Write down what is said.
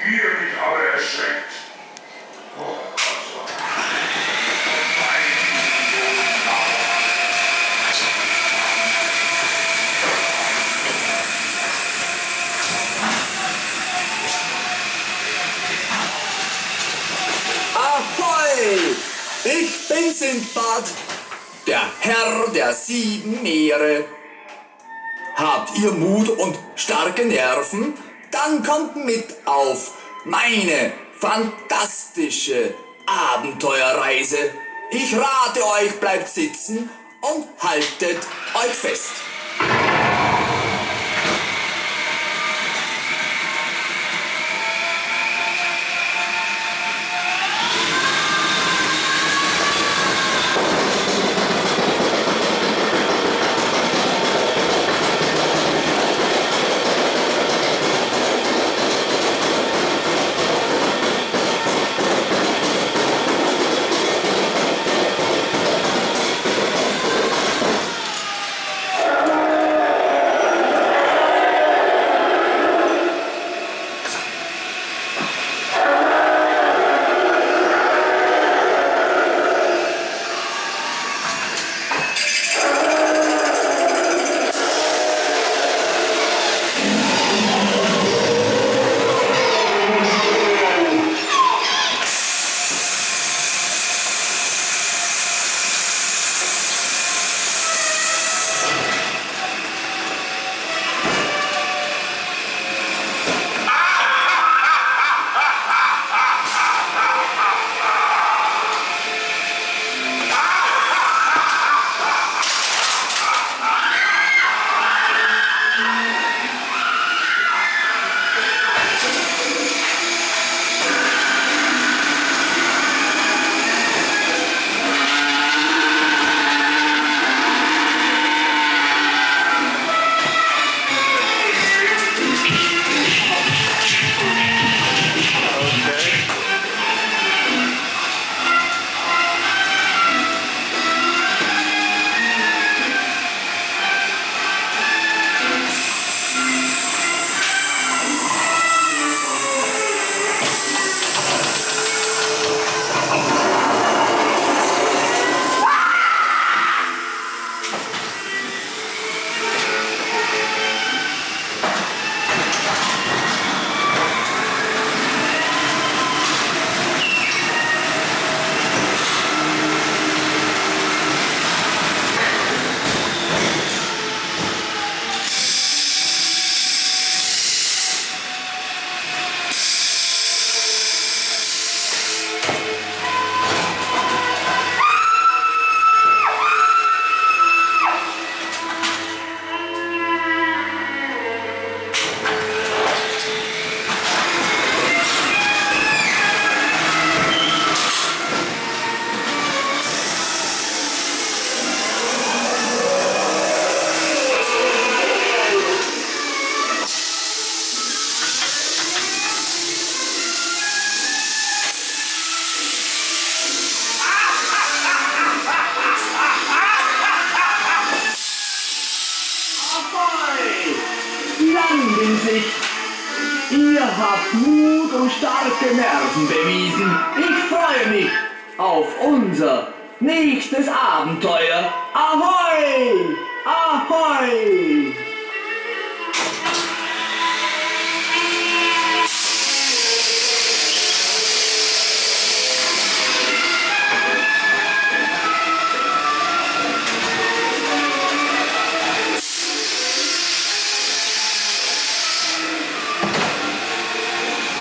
ihr mich aber erschreckt. Oh, also. Ahoi! Ich bin Sinbad, der Herr der 7 Meere. Habt ihr Mut und starke Nerven? Dann kommt mit auf meine fantastische Abenteuerreise. Ich rate euch, bleibt sitzen und haltet euch fest. Ihr habt Mut und starke Nerven bewiesen. Ich freue mich auf unser nächstes Abenteuer. Ahoi! Ahoi!